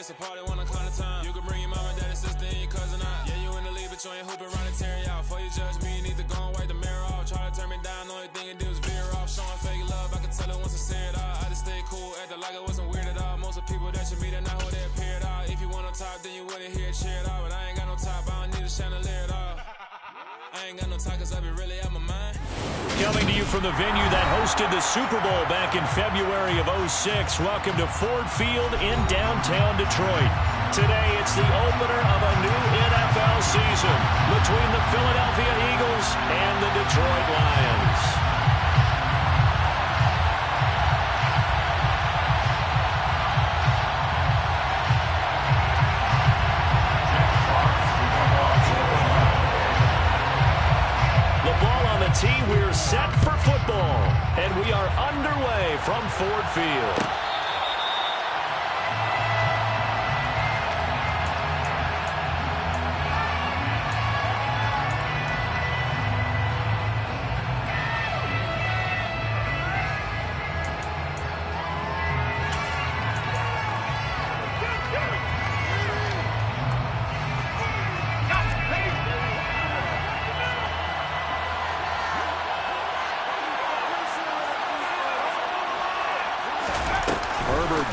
a party, one o'clock of time. You can bring your mama, daddy, sister, and your cousin out. Yeah, you in the league, but you ain't hooping around the Terry out. Before you judge me, you need to go and wipe the mirror off. Try to turn me down, the only thing you do is veer off. Showing fake love, I can tell it once I see it all. I just stay cool, acting like it wasn't weird at all. Most of the people that you meet are not who they appear at all. If you want on top, then you wouldn't hear it cheer at all. But I ain't got no top, I don't need a chandelier at all. I ain't got no time, cause I be really out my mind. Coming to you from the venue that hosted the Super Bowl back in February of '06. Welcome to Ford Field in downtown Detroit. Today, it's the opener of a new NFL season between the Philadelphia Eagles and the Detroit Lions. We're set for football, and we are underway from Ford Field.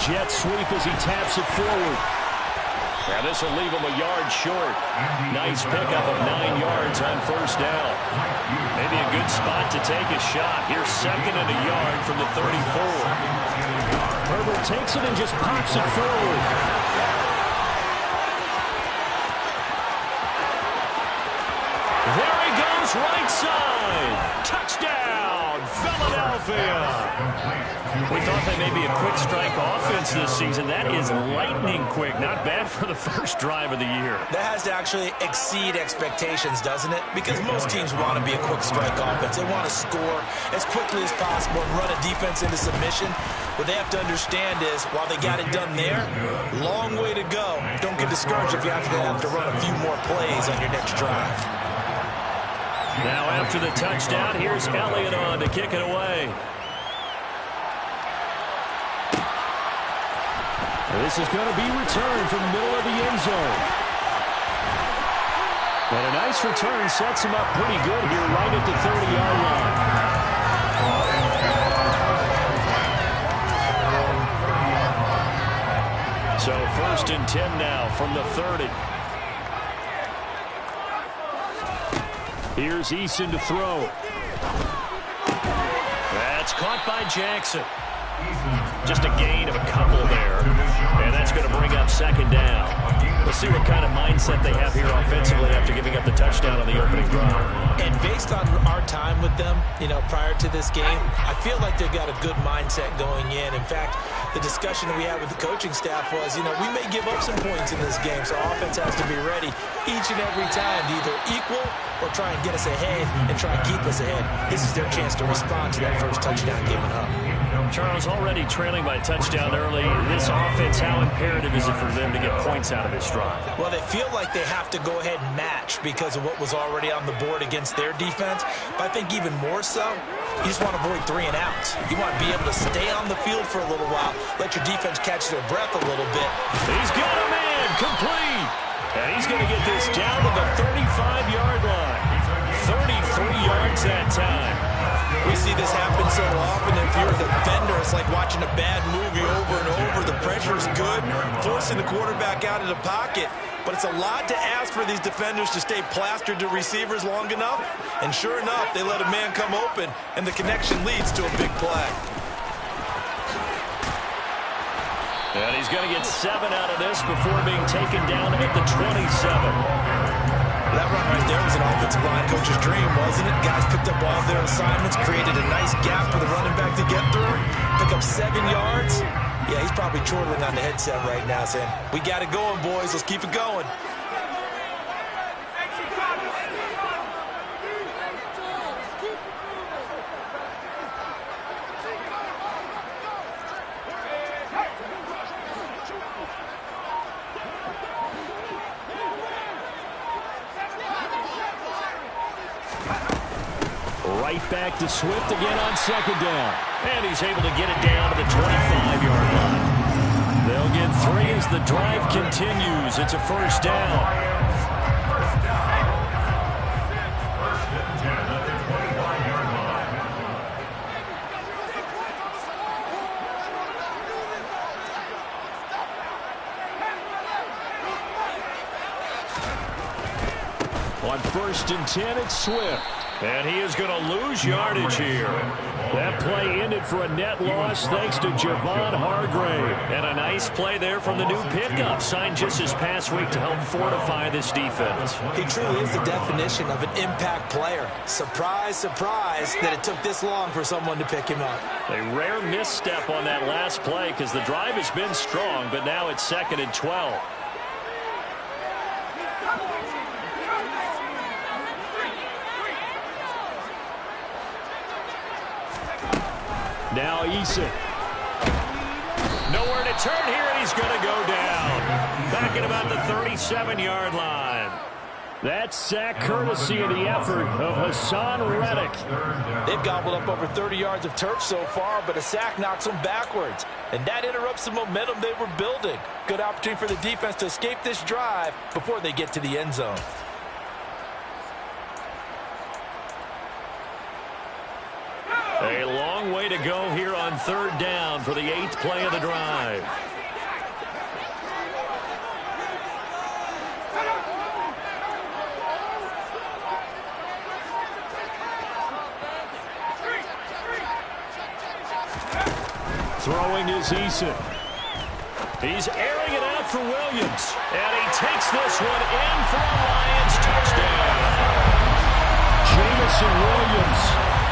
Jet sweep as he taps it forward. Now this will leave him a yard short. Nice pickup of 9 yards on first down. Maybe a good spot to take a shot. Here's second and a yard from the 34. Herbert takes it and just pops it forward. There he goes, right side. Touchdown, Philadelphia. We thought they may be a quick strike offense this season. That is lightning quick. Not bad for the first drive of the year. That has to actually exceed expectations, doesn't it? Because most teams want to be a quick strike offense. They want to score as quickly as possible and run a defense into submission. What they have to understand is, while they got it done there, long way to go. Don't get discouraged if you have to run a few more plays on your next drive. Now after the touchdown, here's Elliott on to kick it away. This is going to be returned from the middle of the end zone. And a nice return sets him up pretty good here right at the 30-yard line. So first and 10 now from the 30. Here's Eason to throw. That's caught by Jackson. Just a gain of a couple there. And that's going to bring up second down. Let's see what kind of mindset they have here offensively after giving up the touchdown on the opening drive. And based on our time with them, prior to this game, I feel like they've got a good mindset going in. In fact, the discussion that we had with the coaching staff was, we may give up some points in this game, so offense has to be ready each and every time to either equal or try and get us ahead and try and keep us ahead. This is their chance to respond to that first touchdown given up. Charles, already trailing by touchdown early. This offense, how imperative is it for them to get points out of this drive? Well, they feel like they have to go ahead and match because of what was already on the board against their defense. But I think even more so, you just want to avoid 3 and outs. You want to be able to stay on the field for a little while, let your defense catch their breath a little bit. He's got him in, complete. And he's going to get this down to the 35-yard line. 33 yards that time. We see this happen so often. If you're a defender, it's like watching a bad movie over and over. The pressure is good, forcing the quarterback out of the pocket. But it's a lot to ask for these defenders to stay plastered to receivers long enough. And sure enough, they let a man come open, and the connection leads to a big play. And he's going to get 7 out of this before being taken down at the 27. That run right there was an offensive line coach's dream, wasn't it? Guys picked up all their assignments, created a nice gap for the running back to get through, pick up 7 yards. Yeah, he's probably chortling on the headset right now saying, we got it going, boys. Let's keep it going. Right back to Swift again on second down. And he's able to get it down to the 25-yard line. They'll get 3 as the drive continues. It's a first down. On 1st and 10, it's Swift. And he is going to lose yardage here. That play ended for a net loss thanks to Javon Hargrave. And a nice play there from the new pickup, signed just this past week to help fortify this defense. He truly is the definition of an impact player. Surprise, surprise that it took this long for someone to pick him up. A rare misstep on that last play because the drive has been strong, but now it's 2nd and 12. Now Eason. Nowhere to turn here, and he's going to go down. Back at about the 37-yard line. That sack courtesy of the effort of Hassan Reddick. They've gobbled up over 30 yards of turf so far, but a sack knocks them backwards. And that interrupts the momentum they were building. Good opportunity for the defense to escape this drive before they get to the end zone. A long way to go here on 3rd down for the 8th play of the drive. Throwing is Eason. He's airing it out for Williams. And he takes this one in for a Lions touchdown. Jameson Williams.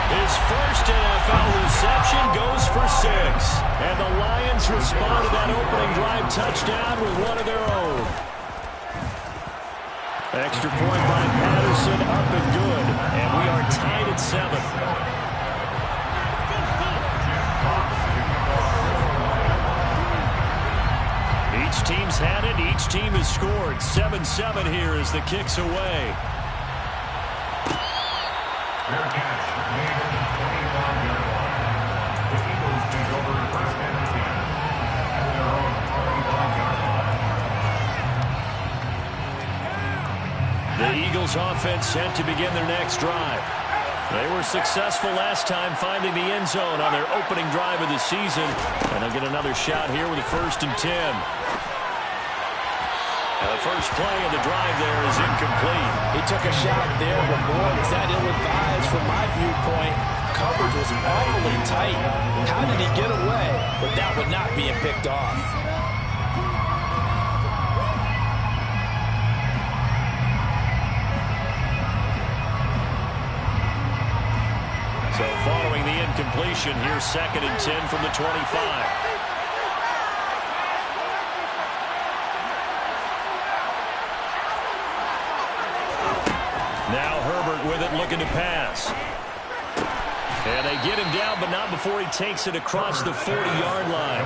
His first NFL reception goes for 6. And the Lions respond to that opening drive touchdown with one of their own. Extra point by Patterson, up and good. And we are tied at 7. Each team's had it. Each team has scored. 7-7 here as the kick's away. The Eagles offense set to begin their next drive. They were successful last time finding the end zone on their opening drive of the season. And they'll get another shot here with a 1st and 10. And the first play of the drive there is incomplete. He took a shot there, but boy, was that ill-advised from my viewpoint. Coverage was awfully tight. How did he get away with that one not being picked off? So following the incompletion, here's 2nd and 10 from the 25. Now Herbert with it, looking to pass. And they get him down, but not before he takes it across the 40-yard line.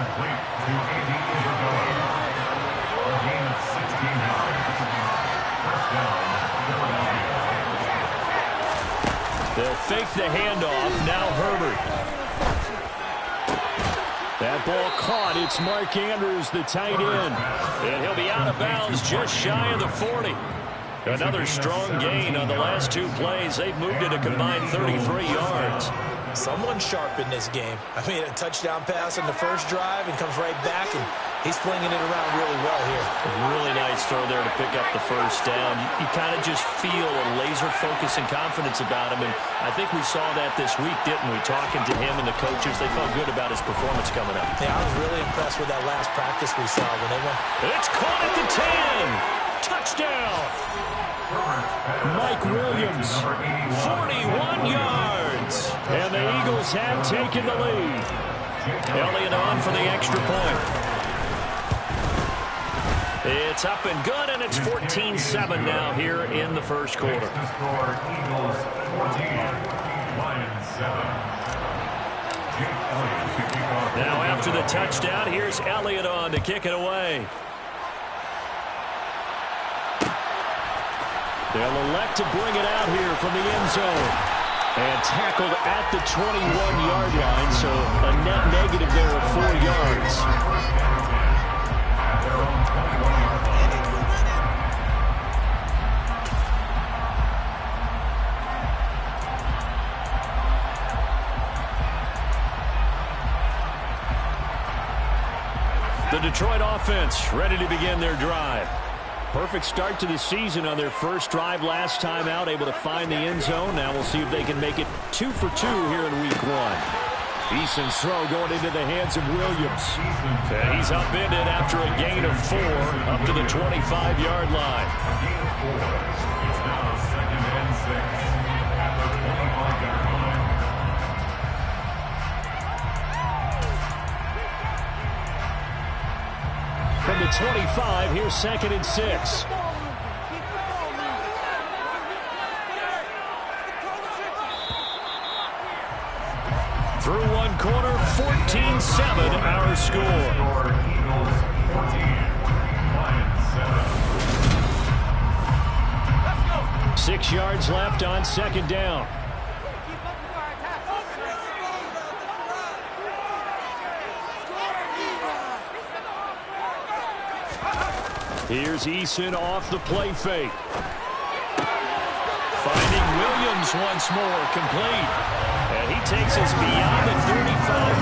They'll fake the handoff. Now Herbert. That ball caught. It's Mark Andrews, the tight end. And he'll be out of bounds just shy of the 40. Another strong gain on the last 2 plays. They've moved it a combined 33 yards. Someone sharp in this game. I mean, a touchdown pass on the first drive and comes right back, and he's flinging it around really well here. Really nice throw there to pick up the first down. You kind of just feel a laser focus and confidence about him, and I think we saw that this week, didn't we? Talking to him and the coaches, they felt good about his performance coming up. Yeah, I was really impressed with that last practice we saw when they went. It's caught at the 10. Touchdown. Mike Williams, 41 yards. And the Eagles have taken the lead. Elliott on for the extra point. It's up and good, and it's 14-7 now here in the first quarter. Eagles 14, Lions 7. Now after the touchdown, here's Elliott on to kick it away. They'll elect to bring it out here from the end zone. And tackled at the 21-yard line, so a net negative there of 4 yards. Detroit offense ready to begin their drive. Perfect start to the season on their first drive last time out, able to find the end zone. Now we'll see if they can make it 2 for 2 here in week 1. Eason's throw going into the hands of Williams. And he's upended after a gain of 4 up to the 25-yard line. It's now 2nd and 6 at the 25-yard line. From the 25, here's 2nd and 6. Through one quarter, 14-7 our score. Eagles 14, Lions 7. 6 yards left on 2nd down. Here's Eason off the play fake. Finding Williams once more, complete. And he takes us beyond the 35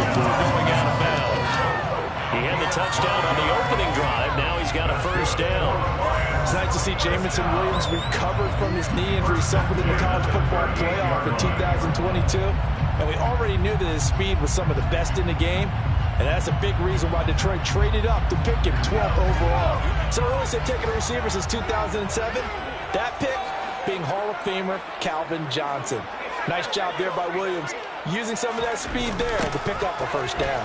before going out of bounds. He had the touchdown on the opening drive. Now he's got a first down. It's nice to see Jameson Williams recovered from his knee injury suffered in the college football playoff in 2022. And we already knew that his speed was some of the best in the game. And that's a big reason why Detroit traded up to pick him 12th overall. So I always said taking a receiver since 2007. That pick being Hall of Famer Calvin Johnson. Nice job there by Williams, using some of that speed there to pick up a first down.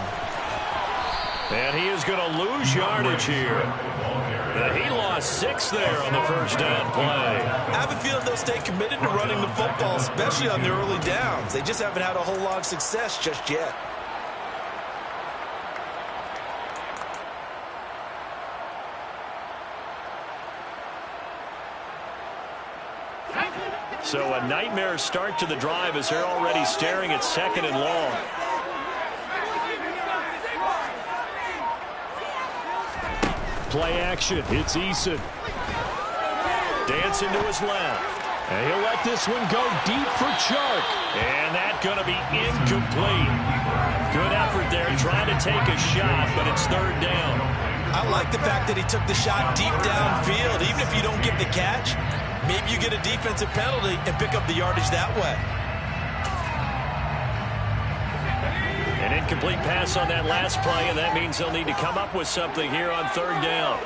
And he is going to lose yardage here. He lost 6 there on the first down play. I have a feeling they'll stay committed to running the football, especially on the early downs. They just haven't had a whole lot of success just yet. So a nightmare start to the drive as they're already staring at 2nd and long. Play action. It's Eason. Dancing to his left. And he'll let this one go deep for Chark. And that's going to be incomplete. Good effort there trying to take a shot, but it's 3rd down. I like the fact that he took the shot deep downfield. Even if you don't get the catch, maybe you get a defensive penalty and pick up the yardage that way. An incomplete pass on that last play, and that means they'll need to come up with something here on 3rd down.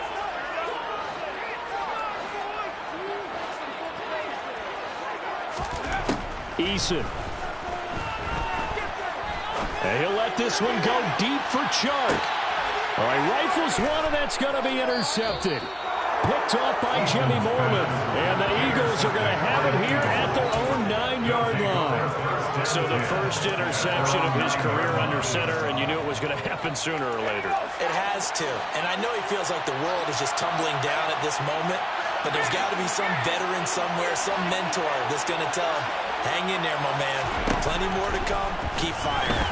Eason. And he'll let this one go deep for Chark. All right, rifles one, and that's going to be intercepted. Picked off by Jimmy Mormon. And the Eagles are going to have it here at their own 9-yard line. So the first interception of his career under center, and you knew it was going to happen sooner or later. It has to. And I know he feels like the world is just tumbling down at this moment, but there's got to be some veteran somewhere, some mentor that's going to tell him, hang in there, my man. Plenty more to come. Keep firing.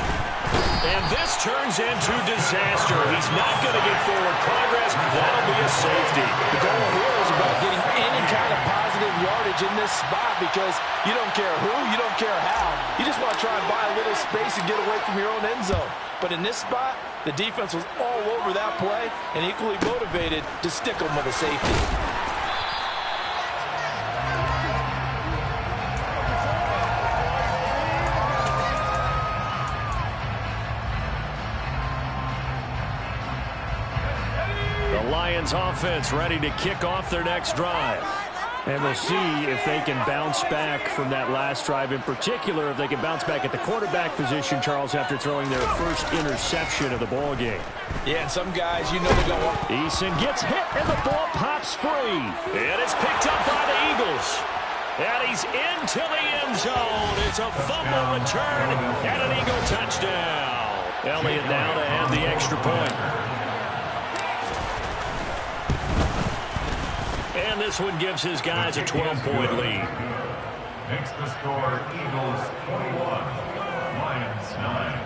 And this turns into disaster. He's not going to get forward progress. That'll be a safety. The goal here is about getting any kind of positive yardage in this spot because you don't care who, you don't care how. You just want to try and buy a little space and get away from your own end zone. But in this spot, the defense was all over that play and equally motivated to stick them with a safety. Lions offense ready to kick off their next drive. And we'll see if they can bounce back from that last drive. In particular, if they can bounce back at the quarterback position, Charles, after throwing their first interception of the ball game. Yeah, and some guys, you know they're going to want. Eason gets hit, and the ball pops free. And it's picked up by the Eagles. And he's into the end zone. It's a fumble return and an Eagle touchdown. Elliott now to add the extra point. And this one gives his guys a 12-point lead. Makes the score Eagles 21, Lions 9.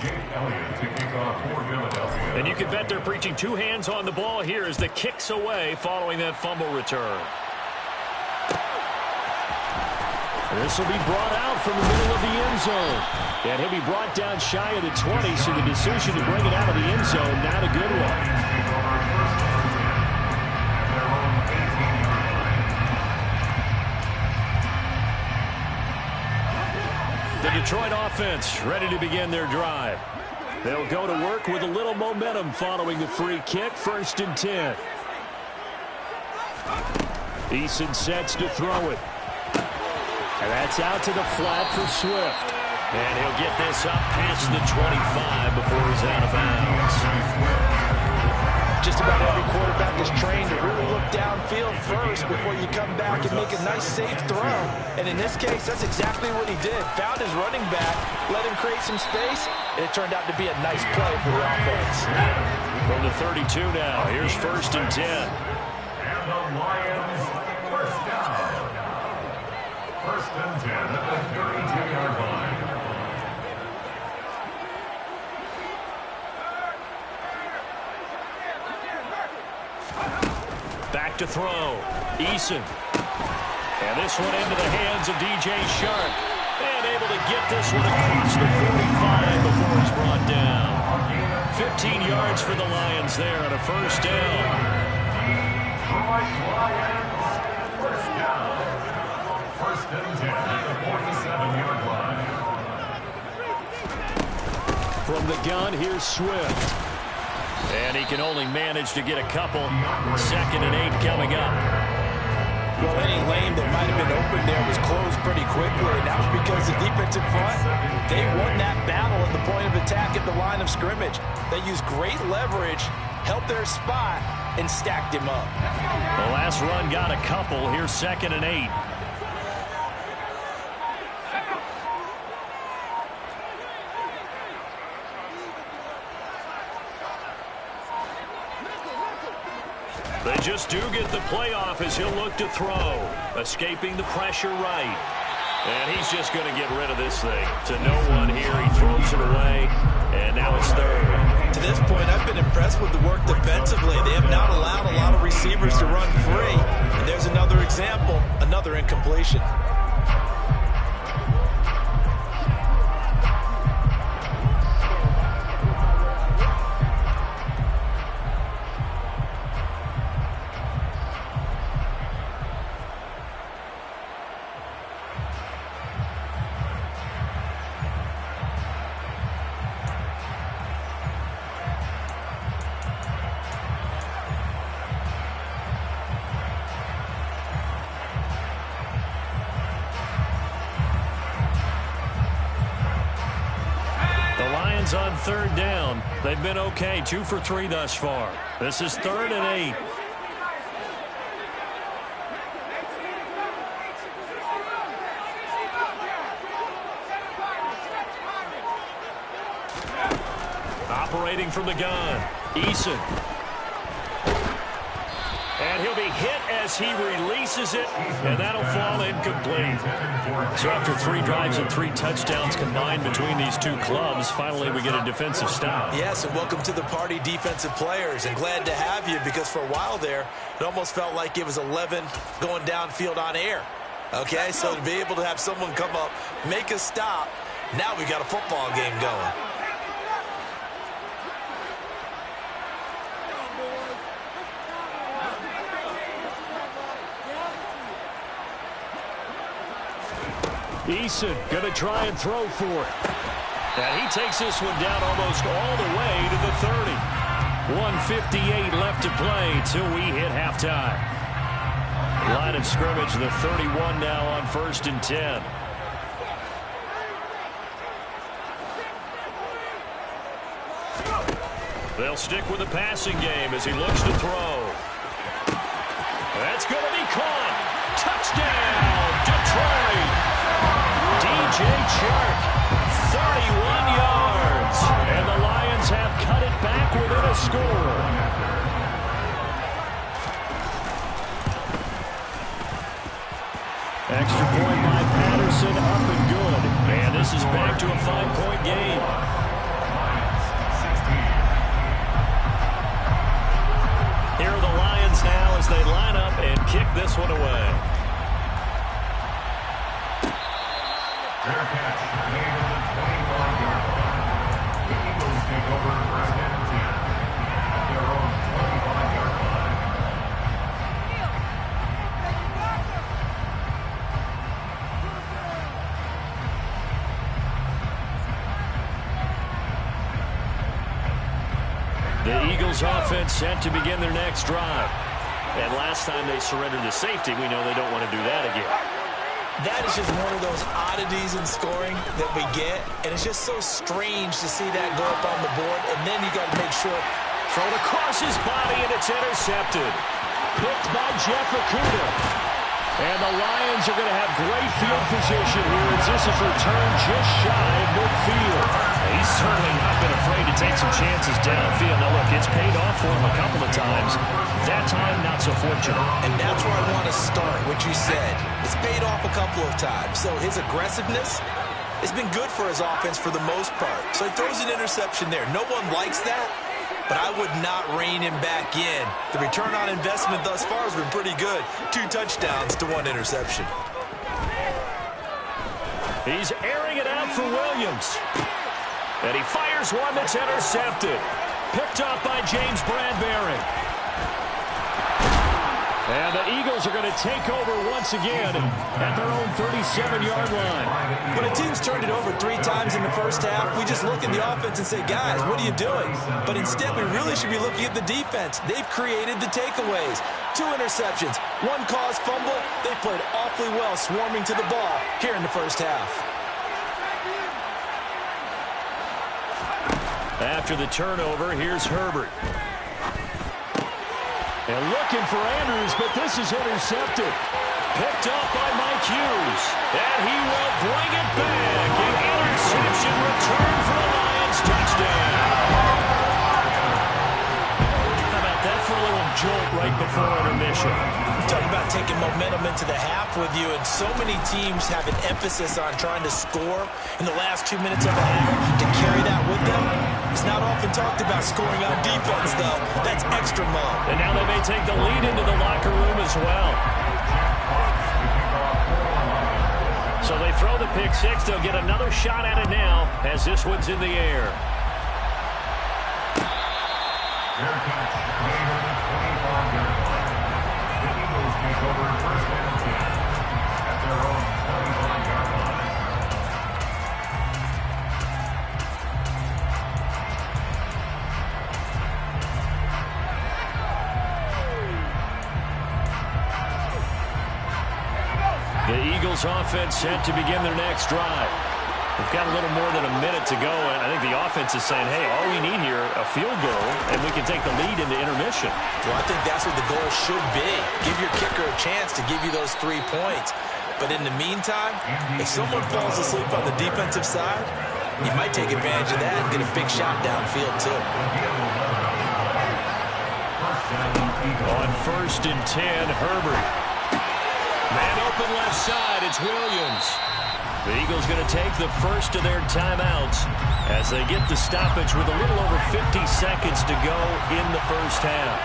Jake Elliott to kick off for Philadelphia. And you can bet they're preaching 2 hands on the ball here as the kick's away following that fumble return. This will be brought out from the middle of the end zone. And he'll be brought down shy of the 20, so the decision to bring it out of the end zone, not a good one. The Detroit offense ready to begin their drive. They'll go to work with a little momentum following the free kick. 1st and 10. Eason sets to throw it. And that's out to the flat for Swift. And he'll get this up past the 25 before he's out of bounds. Just about every quarterback is trained to really look downfield first before you come back and make a nice, safe throw. And in this case, that's exactly what he did. Found his running back, let him create some space, and it turned out to be a nice play for the offense. From the 32 now, here's 1st and 10. And the Lions, first down. 1st and 10 at the 32-yard line. Back to throw. Eason. And this one into the hands of DJ Shark. And able to get this one across the 45 before he's brought down. 15 yards for the Lions there on a 1st down. Detroit Lions, first down. 1st and 10 at the 47-yard line. From the gun, here's Swift. And he can only manage to get a couple. 2nd and 8 coming up. Well, any lane that might have been open there was closed pretty quickly, and that was because the defensive front, they won that battle at the point of attack at the line of scrimmage. They used great leverage, helped their spot, and stacked him up. The last run got a couple. Here's 2nd and 8. They just do get the playoff as he'll look to throw. Escaping the pressure right. And he's just going to get rid of this thing. To no one here. He throws it away. And now it's 3rd. To this point, I've been impressed with the work defensively. They have not allowed a lot of receivers to run free. And there's another example, another incompletion. On 3rd down. They've been okay. 2 for 3 thus far. This is 3rd and 8. Operating from the gun. Eason. And he'll be hit as he releases it, and that'll fall incomplete. So after 3 drives and 3 touchdowns combined between these two clubs, finally we get a defensive stop. Yes, and welcome to the party, defensive players, and glad to have you, because for a while there, it almost felt like it was 11 going downfield on air. Okay, so to be able to have someone come up, make a stop, now we got a football game going. Eason going to try and throw for it. And he takes this one down almost all the way to the 30. 1:58 left to play till we hit halftime. Line of scrimmage, the 31 now on 1st and 10. They'll stick with the passing game as he looks to throw. That's going to be caught. Touchdown, Detroit. DJ Chark, 31 yards. And the Lions have cut it back within a score. Extra point by Patterson, up and good. And this is back to a 5-point game. Here are the Lions now as they line up and kick this one away. Fair catch made at the 25-yard line. The Eagles take over first and 10 at their own 25-yard line. The Eagles offense set to begin their next drive. And last time they surrendered to safety, we know they don't want to do that again. That is just one of those oddities in scoring that we get, and it's just so strange to see that go up on the board, and then you got to make sure. Thrown across his body, and it's intercepted. Picked by Jeff Okudah. And the Lions are going to have great field position here as this is returned just shy of midfield. He's certainly not been afraid to take some chances downfield. Now, look, it's paid off for him a couple of times. That time, not so fortunate. And that's where I want to start, what you said. It's paid off a couple of times. So his aggressiveness has been good for his offense for the most part. So he throws an interception there. No one likes that, but I would not rein him back in. The return on investment thus far has been pretty good. 2 touchdowns to 1 interception. He's airing it out for Williams. And he fires one that's intercepted. Picked up by James Bradbury. And the Eagles are going to take over once again at their own 37-yard line. When a team's turned it over 3 times in the first half, we just look at the offense and say, guys, what are you doing? But instead, we really should be looking at the defense. They've created the takeaways. 2 interceptions, 1 caused fumble. They played awfully well swarming to the ball here in the first half. After the turnover, here's Herbert. And looking for Andrews, but this is intercepted. Picked up by Mike Hughes. And he will bring it back. An interception return for the Lions. Touchdown. How about that for a little jolt right before intermission? Talking about taking momentum into the half with you, and so many teams have an emphasis on trying to score in the last 2 minutes of the half to carry that with them. It's not often talked about scoring on defense, though. That's extra mode. And now they may take the lead into the locker room as well. So they throw the pick 6. They'll get another shot at it now as this one's in the air. Fair catch made at the 25-yard line. The Eagles take over first and 10 at their own 25-yard line. The Eagles offense set to begin their next drive. We've got a little more than a minute to go, and I think the offense is saying, hey, all we need here, a field goal, and we can take the lead into intermission. Well, I think that's what the goal should be. Give your kicker a chance to give you those 3 points. But in the meantime, if someone falls asleep on the defensive side, you might take advantage of that and get a big shot downfield, too. On 1st and 10, Herbert. Man open left side, it's Williams. The Eagles going to take the first of their timeouts as they get the stoppage with a little over 50 seconds to go in the first half.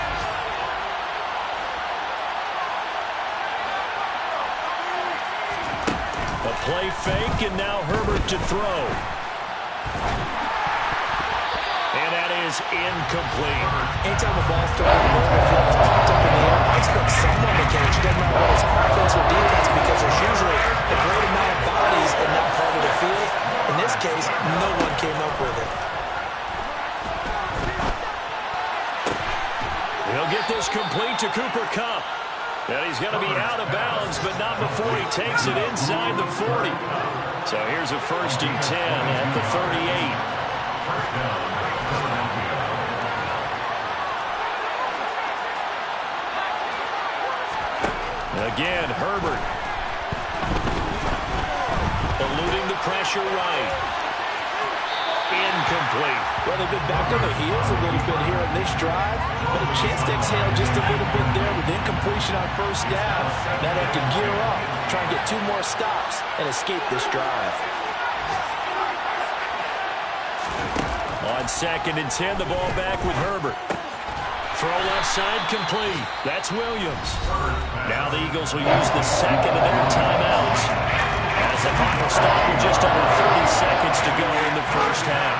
A play fake, and now Herbert to throw. And that is incomplete. Anytime a ball's thrown in the middle of the field, it's popped up in the air, I expect someone to catch it. Doesn't matter whether it's offense or defense, because there's usually a great amount of bodies in that part of the field. In this case, no one came up with it. He'll get this complete to Cooper Kupp. And he's going to be out of bounds, but not before he takes it inside the 40. So here's a 1st and 10 at the 38. Again, Herbert. Eluding the pressure right. Incomplete. Well, they've been back on their heels a little bit here in this drive, but a chance to exhale just a little bit there with incompletion on 1st down. Now they can gear up, try and get 2 more stops, and escape this drive. On 2nd and 10, the ball back with Herbert. Throw left side complete. That's Williams. Now the Eagles will use the 2nd of their timeouts as As the clock will stop with just under 30 seconds to go in the first half.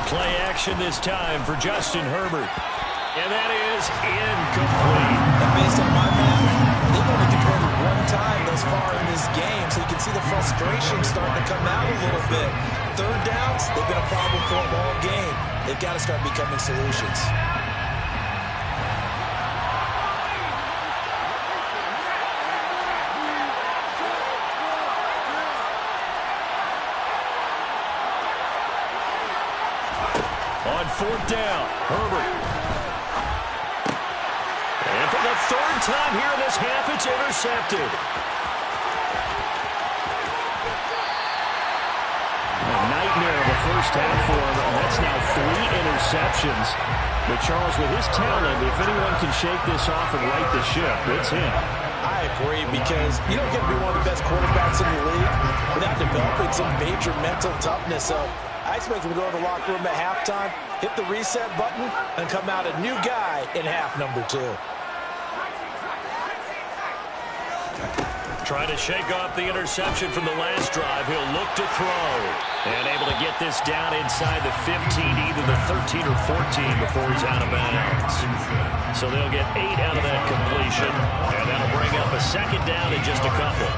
Play action this time for Justin Herbert. And that is incomplete. And based on my math, they've only converted one time thus far in this game, so you can see the frustration starting to come out a little bit. Third downs, they've been a problem for them all game. They've got to start becoming solutions. On fourth down, Herbert. And for the third time here in this half, it's intercepted. A nightmare of a first half for him, and that's now 3 interceptions. But Charles, with his talent, if anyone can shake this off and right the ship, it's him. I agree, because you don't get to be one of the best quarterbacks in the league without developing some major mental toughness. So I expect him to go in the locker room at halftime, hit the reset button, and come out a new guy in half number 2. Trying to shake off the interception from the last drive. He'll look to throw. And able to get this down inside the 15, either the 13 or 14 before he's out of bounds. So they'll get 8 out of that completion. And that'll bring up a second down in just a couple.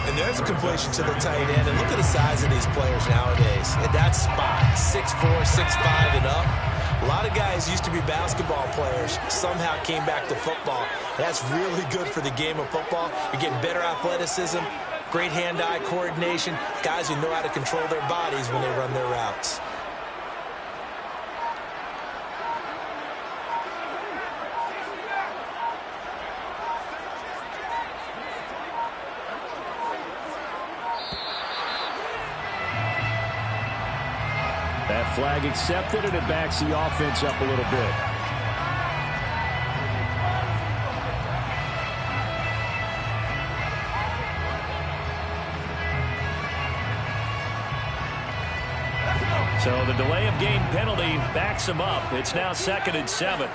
And there's a completion to the tight end. And look at the size of these players nowadays. At that spot, 6'4", 6'5", and up. A lot of guys used to be basketball players, somehow came back to football. That's really good for the game of football. You're getting better athleticism, great hand-eye coordination, guys who know how to control their bodies when they run their routes. That flag accepted, and it backs the offense up a little bit. So the delay of game penalty backs him up. It's now 2nd and 7.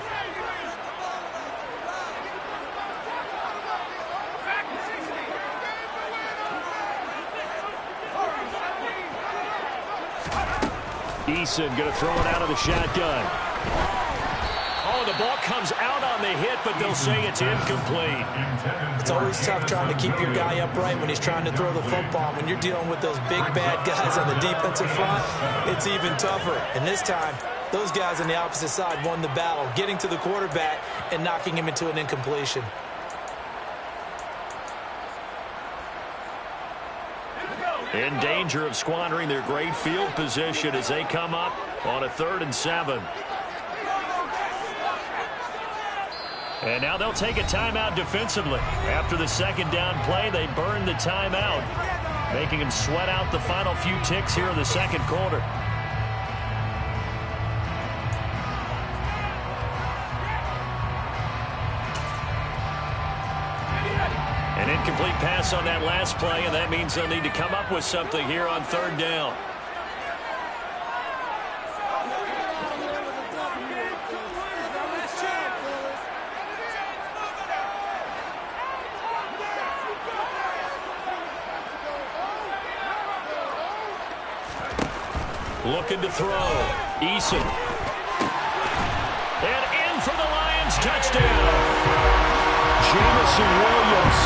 Eason going to throw it out of the shotgun. Oh, the ball comes out on the hit, but they'll say it's incomplete. It's always tough trying to keep your guy upright when he's trying to throw the football. When you're dealing with those big, bad guys on the defensive front, it's even tougher. And this time, those guys on the opposite side won the battle, getting to the quarterback and knocking him into an incompletion. In danger of squandering their great field position as they come up on a 3rd and 7. And now they'll take a timeout defensively. After the second down play, they burn the timeout, making them sweat out the final few ticks here in the second quarter. An incomplete pass on that last play, and that means they'll need to come up with something here on 3rd down. Looking to throw. Eason. And in for the Lions touchdown. Jameson Williams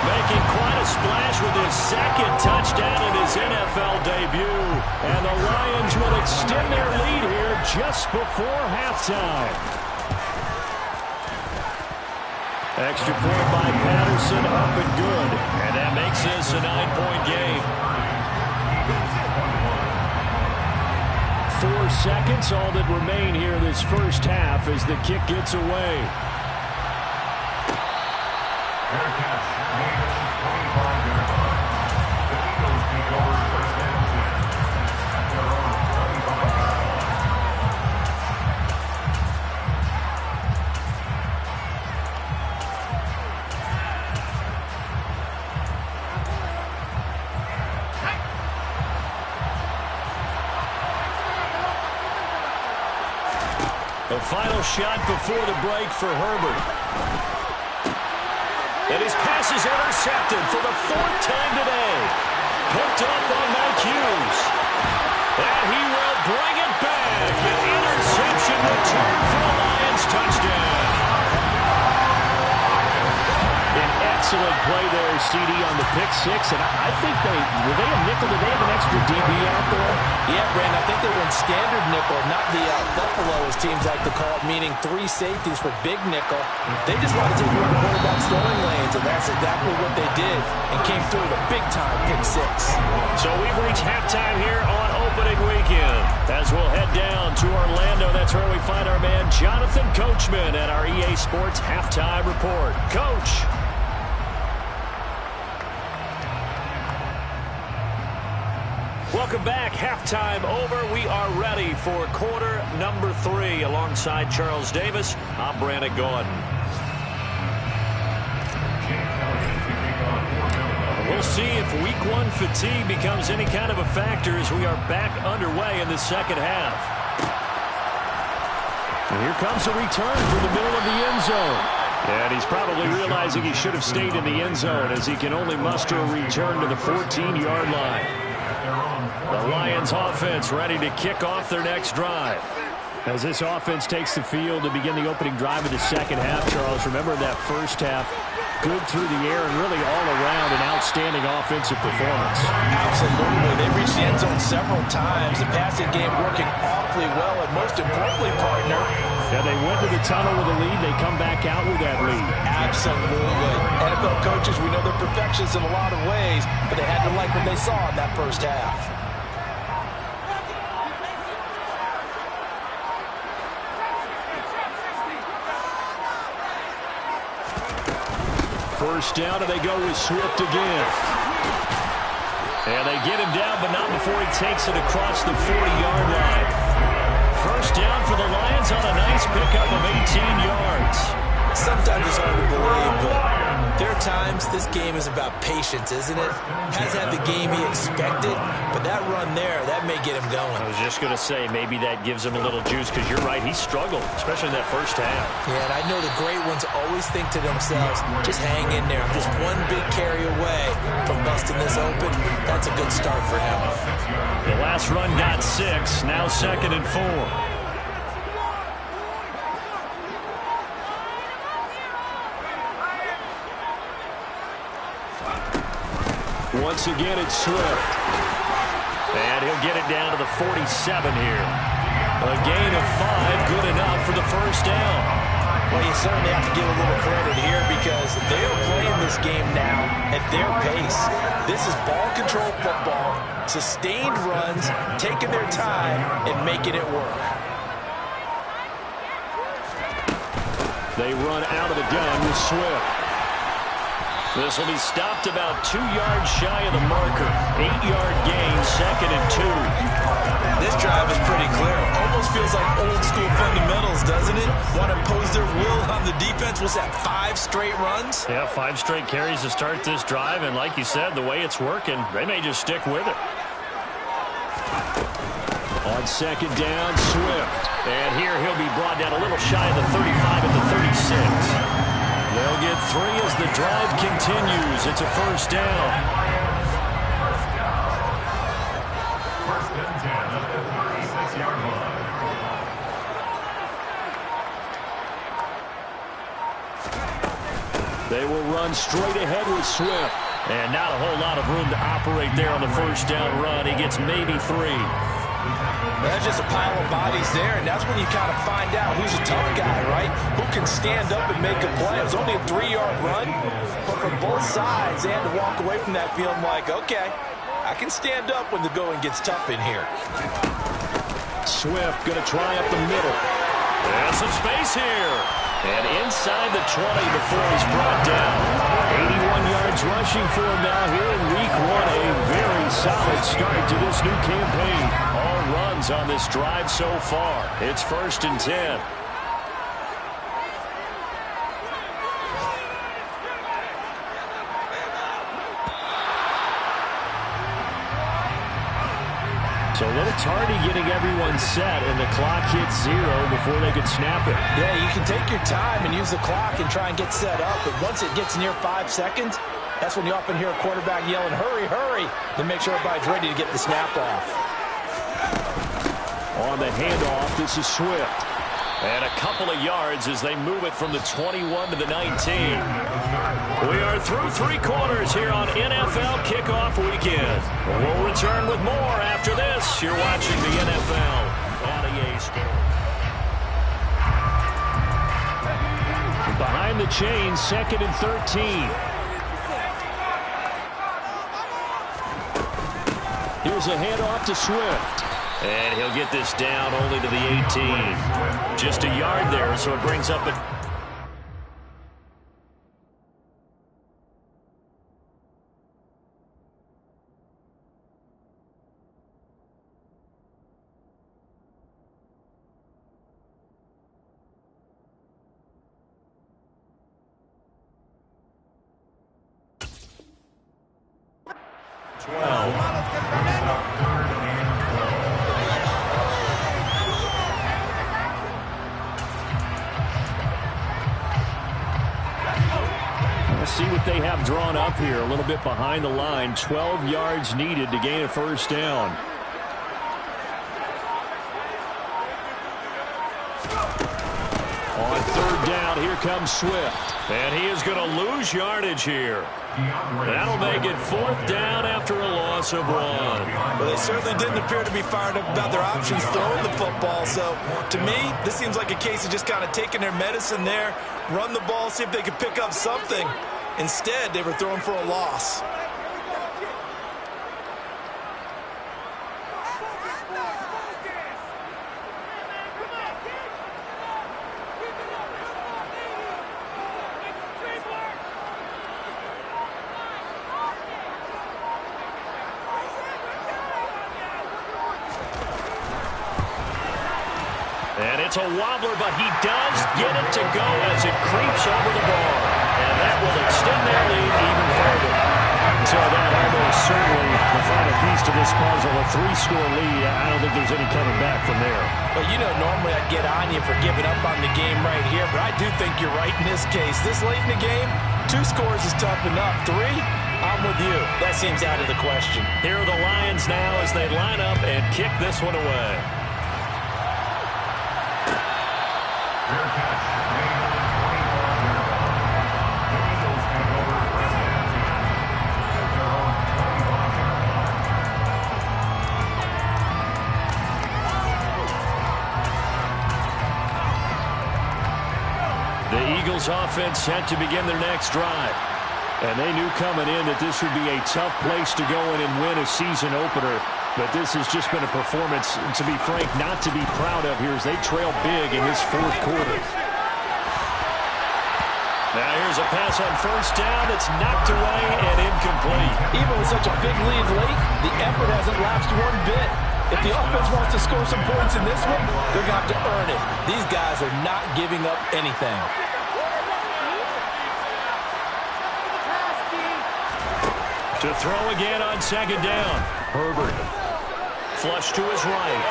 making quite a splash with his 2nd touchdown in his NFL debut. And the Lions will extend their lead here just before halftime. Extra point by Patterson, up and good. And that makes this a 9-point game. 4 seconds, all that remain here this first half as the kick gets away. Fair catch. Made at the 25-yard line. The Eagles take over 1st and 10 at their own 25-yard line. The final shot before the break for Herbert. And his pass is intercepted for the 4th time today. Picked up on Mike Hughes. And he will bring it back. An interception return for a Lions touchdown. An excellent play there, CD, on the pick six. And I think were they a nickel? Did they have an extra DB out there? Yeah, Brandon, I think they were in standard nickel, not the Buffalo, as teams like to call it, meaning 3 safeties for big nickel. They just wanted to take away the quarterback's throwing lanes, and that's exactly what they did, and came through with a big-time pick six. So we've reached halftime here on opening weekend. As we'll head down to Orlando, that's where we find our man Jonathan Coachman at our EA Sports Halftime Report. Coach. Welcome back. Halftime over. We are ready for quarter number 3. Alongside Charles Davis, I'm Brandon Gaudin. We'll see if week 1 fatigue becomes any kind of a factor as we are back underway in the second half. And here comes a return from the middle of the end zone. And he's probably realizing he should have stayed in the end zone as he can only muster a return to the 14-yard line. The Lions offense ready to kick off their next drive. As this offense takes the field to begin the opening drive of the second half, Charles, remember that first half, good through the air and really all around an outstanding offensive performance. Absolutely. They reached the end zone several times. The passing game working awfully well, and most importantly, partner, yeah, they went to the tunnel with a lead. They come back out with that lead. Absolutely. NFL coaches, we know they're perfectionists in a lot of ways, but they had to like what they saw in that first half. First down, and they go with Swift again. And they get him down, but not before he takes it across the 40-yard line. First down for the Lions on a nice pickup of 18 yards. Sometimes it's hard to believe, but there are times this game is about patience, isn't it? Hasn't had the game he expected, but that run there, that may get him going. I was just going to say, maybe that gives him a little juice, because you're right, he struggled, especially in that first half. Yeah, and I know the great ones always think to themselves, just hang in there. I'm just one big carry away from busting this open. That's a good start for him. The last run got 6, now 2nd and 4. Once again, it's Swift. And he'll get it down to the 47 here. A gain of 5, good enough for the first down. Well, you certainly have to give a little credit here because they are playing this game now at their pace. This is ball control football, sustained runs, taking their time, and making it work. They run out of the gun with Swift. This will be stopped about 2 yards shy of the marker. 8-yard gain, 2nd and 2. This drive is pretty clear. Almost feels like old school fundamentals, doesn't it? Want to impose their will on the defense. What's that, 5 straight runs? Yeah, 5 straight carries to start this drive. And like you said, the way it's working, they may just stick with it. On 2nd down, Swift. And here he'll be brought down a little shy of the 35 at the 36. They'll get 3 as the drive continues. It's a first down. First and 10 at the 36-yard line. They will run straight ahead with Swift. And not a whole lot of room to operate there on the first down run. He gets maybe 3. That's just a pile of bodies there, and that's when you kind of find out who's a tough guy, right? Who can stand up and make a play. It was only a 3-yard run, but from both sides, they had to walk away from that feeling like, okay, I can stand up when the going gets tough in here. Swift going to try up the middle. There's some space here. And inside the 20 before he's brought down. 81 yards rushing for him now here in week 1. A very solid start to this new campaign. All runs on this drive so far. It's 1st and 10. So a little It's already getting everyone set, and the clock hits 0 before they could snap it. Yeah, you can take your time and use the clock and try and get set up, but once it gets near 5 seconds, that's when you often hear a quarterback yelling, hurry, hurry, to make sure everybody's ready to get the snap off. On the handoff, this is Swift. And a couple of yards as they move it from the 21 to the 19. We are through 3 quarters here on NFL Kickoff Weekend. We'll return with more after this. You're watching the NFL on EA Sports. Behind the chains, 2nd and 13. Here's a handoff to Swift. And he'll get this down only to the 18. Just a yard there, so it brings up a... See what they have drawn up here. A little bit behind the line. 12 yards needed to gain a first down. On 3rd down, here comes Swift. And he is going to lose yardage here. That'll make it 4th down after a loss of 1. Well, they certainly didn't appear to be fired up about their options throwing the football. So, to me, this seems like a case of just kind of taking their medicine there, run the ball, see if they could pick up something. Instead, they were throwing for a loss. And it's a wobbler, but he does get it to go as it creeps over the bar. And that will extend their lead even further. So that almost certainly the final piece to this puzzle, a 3-score lead. I don't think there's any coming back from there. Well, you know, normally I'd get on you for giving up on the game right here, but I do think you're right in this case. This late in the game, 2 scores is tough enough. 3, I'm with you. That seems out of the question. Here are the Lions now as they line up and kick this one away. The Eagles offense set to begin their next drive. And they knew coming in that this would be a tough place to go in and win a season opener. But this has just been a performance, to be frank, not to be proud of here as they trail big in this 4th quarter. Now here's a pass on 1st down. It's knocked away and incomplete. Even with such a big lead late, the effort hasn't lapsed one bit. If the offense wants to score some points in this one, they're going to have to earn it. These guys are not giving up anything. To throw again on 2nd down. Herbert. Flush to his right.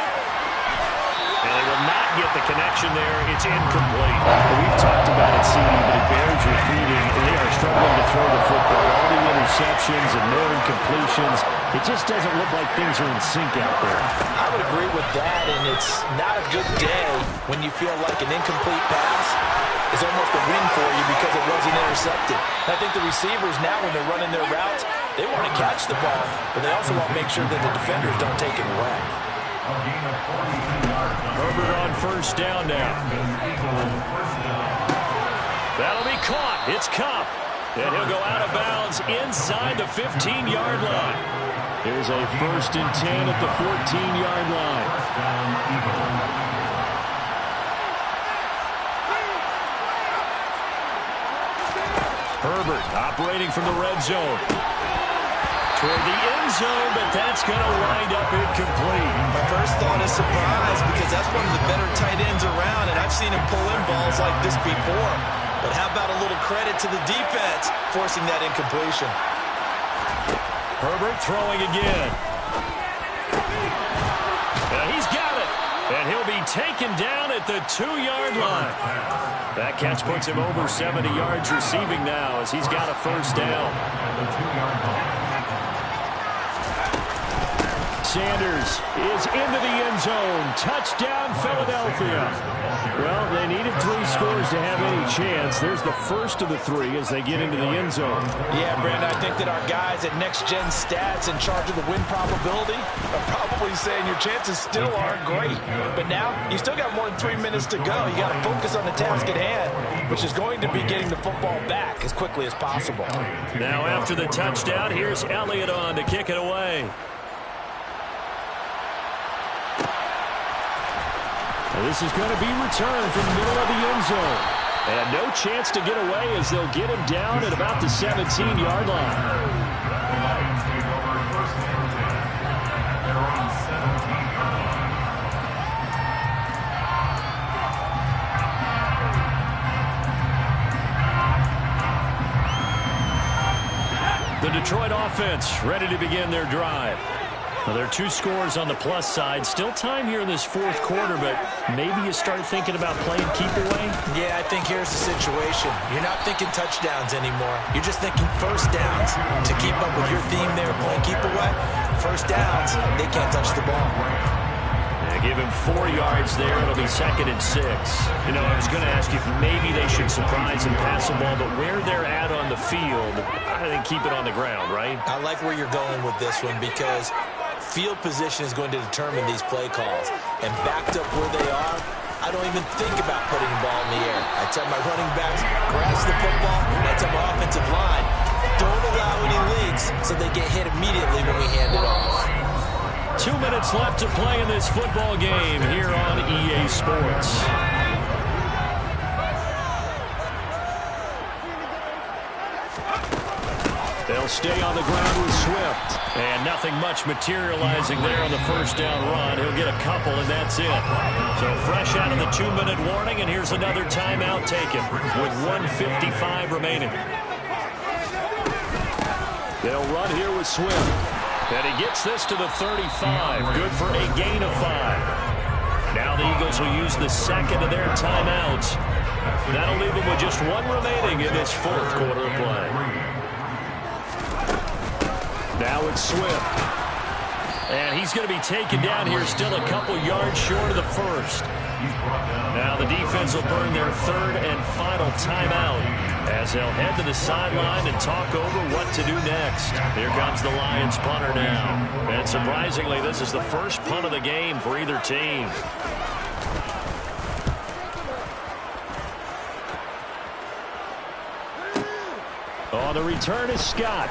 And they will not get the connection there. It's incomplete. We've talked about it, CD, but it bears repeating. They are struggling to throw the football. All the interceptions and no incompletions. It just doesn't look like things are in sync out there. I would agree with that, and it's not a good day when you feel like an incomplete pass is almost a win for you because it wasn't intercepted. And I think the receivers now, when they're running their routes, they want to catch the ball, but they also want to make sure that the defenders don't take it away. Herbert on 1st down now. That'll be caught. It's Kupp. And he'll go out of bounds inside the 15-yard line. Here's a 1st and 10 at the 14-yard line. Herbert operating from the red zone. Toward the end zone, but that's going to wind up incomplete. My first thought is surprise because that's one of the better tight ends around, and I've seen him pull in balls like this before. But how about a little credit to the defense forcing that incompletion? Herbert throwing again. He's got it. And he'll be taken down at the 2-yard line. That catch puts him over 70 yards receiving now as he's got a first down. Sanders is into the end zone. Touchdown, Philadelphia. Well, they needed 3 scores to have any chance. There's the first of the 3 as they get into the end zone. Yeah, Brandon, I think that our guys at Next Gen Stats in charge of the win probability are probably saying your chances still aren't great. But now, you still got more than 3 minutes to go. You got to focus on the task at hand, which is going to be getting the football back as quickly as possible. Now, after the touchdown, here's Elliott on to kick it away. This is going to be returned from the middle of the end zone. And no chance to get away as they'll get him down at about the 17-yard line. The Lions take over first and 10 at their own 17-yard line. The Detroit offense ready to begin their drive. Well, there are 2 scores on the plus side. Still time here in this 4th quarter, but maybe you start thinking about playing keep away? Yeah, I think here's the situation. You're not thinking touchdowns anymore. You're just thinking first downs. To keep up with your theme there, playing keep away, first downs, they can't touch the ball. Yeah, give him 4 yards there. It'll be 2nd and 6. You know, I was going to ask you if maybe they should surprise and pass the ball, but where they're at on the field, I think keep it on the ground, right? I like where you're going with this one because field position is going to determine these play calls. And backed up where they are, I don't even think about putting the ball in the air. I tell my running backs, grasp the football, and I tell my offensive line, don't allow any leaks so they get hit immediately when we hand it off. 2 minutes left to play in this football game here on EA Sports. They'll stay on the ground with Swift. And nothing much materializing there on the first down run. He'll get a couple, and that's it. So fresh out of the 2-minute warning, and here's another timeout taken with 1:55 remaining. They'll run here with Swift. And he gets this to the 35. Good for a gain of 5. Now the Eagles will use the second of their timeouts. That'll leave them with just 1 remaining in this 4th quarter of play. Now it's Swift. And he's going to be taken down here still a couple yards short of the first. Now the defense will burn their 3rd and final timeout as they'll head to the sideline and talk over what to do next. Here comes the Lions punter now. And surprisingly, this is the first punt of the game for either team. On the return is Scott.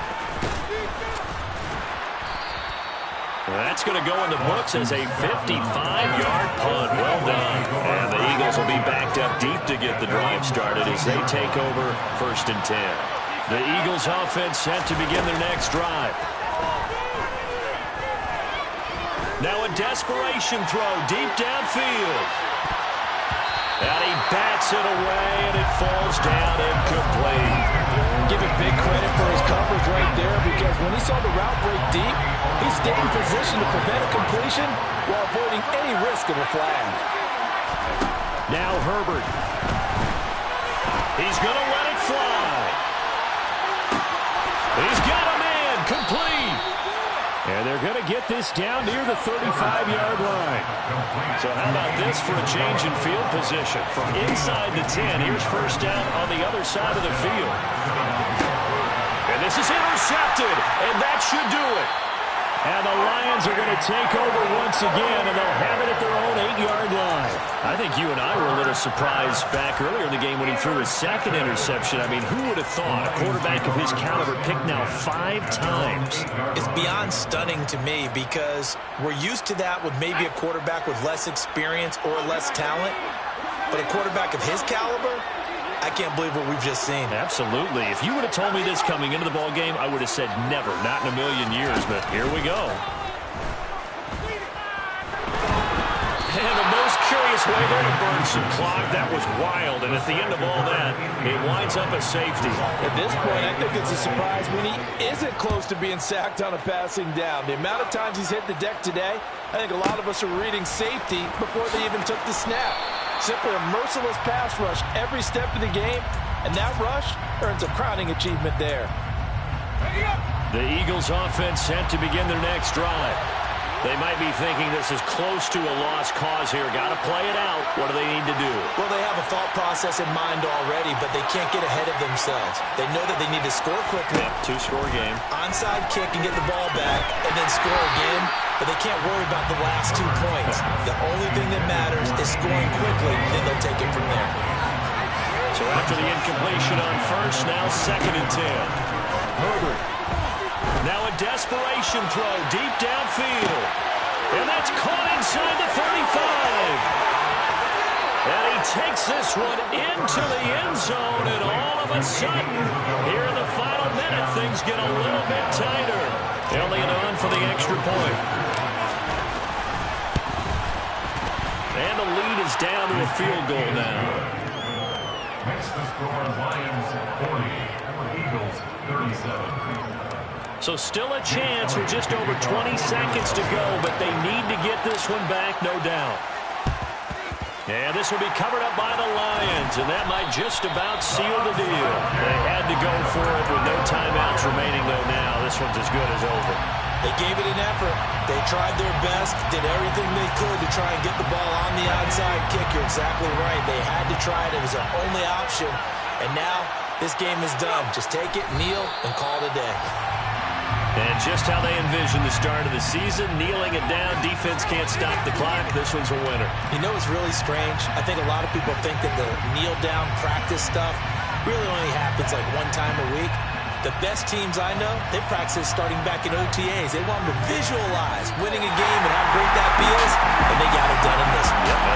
That's going to go in the books as a 55-yard punt. Well done. And the Eagles will be backed up deep to get the drive started as they take over 1st and 10. The Eagles offense set to begin their next drive. Now a desperation throw deep downfield. And he bats it away, and it falls down incomplete. Give it big credit for his coverage right there because when he saw the route break deep, he stayed in position to prevent a completion while avoiding any risk of a flag. Now Herbert. He's going to let it fly. He's got a man complete. And they're going to get this down near the 35-yard line. So how about this for a change in field position? From inside the 10, here's first down on the other side of the field. And this is intercepted, and that should do it. And the Lions are going to take over once again, and they'll have it at their own 8-yard line. I think you and I were a little surprised back earlier in the game when he threw his 2nd interception. I mean, who would have thought a quarterback of his caliber picked now 5 times? It's beyond stunning to me because we're used to that with maybe a quarterback with less experience or less talent. But a quarterback of his caliber, I can't believe what we've just seen. Absolutely. If you would have told me this coming into the ball game, I would have said never, not in a million years, but here we go. And the most curious Nice way there to burn some clock. That was wild, and at the end of all that, it winds up a safety. At this point, I think it's a surprise when he isn't close to being sacked on a passing down. The amount of times he's hit the deck today, I think a lot of us are reading safety before they even took the snap. Simply a merciless pass rush every step of the game, and that rush earns a crowning achievement there. The Eagles offense set to begin their next drive. They might be thinking this is close to a lost cause here. Got to play it out. What do they need to do? Well, they have a thought process in mind already, but they can't get ahead of themselves. They know that they need to score quickly. Yeah, two-score game. Onside kick and get the ball back, and then score again. But they can't worry about the last 2 points. The only thing that matters is scoring quickly, then they'll take it from there. So after the incompletion on first, now 2nd and 10. Herbert. Now a desperation throw deep downfield. And that's caught inside the 35. And he takes this one into the end zone. And all of a sudden, here in the final minute, things get a little bit tighter. Elliott on for the extra point. And the lead is down to a field goal now. Makes the score Lions 40, Eagles 37. So still a chance with just over 20 seconds to go, but they need to get this one back, no doubt. And this will be covered up by the Lions, and that might just about seal the deal. They had to go for it with no timeouts remaining, though now. This one's as good as over. They gave it an effort. They tried their best, did everything they could to try and get the ball on the onside kick. You're exactly right. They had to try it. It was their only option. And now this game is done. Just take it, kneel, and call it a day. And just how they envisioned the start of the season, kneeling it down, defense can't stop the clock. This one's a winner. You know, it's really strange. I think a lot of people think that the kneel-down practice stuff really only happens like 1 time a week. The best teams I know, they practice starting back in OTAs. They want them to visualize winning a game and how great that feels, and they got it done in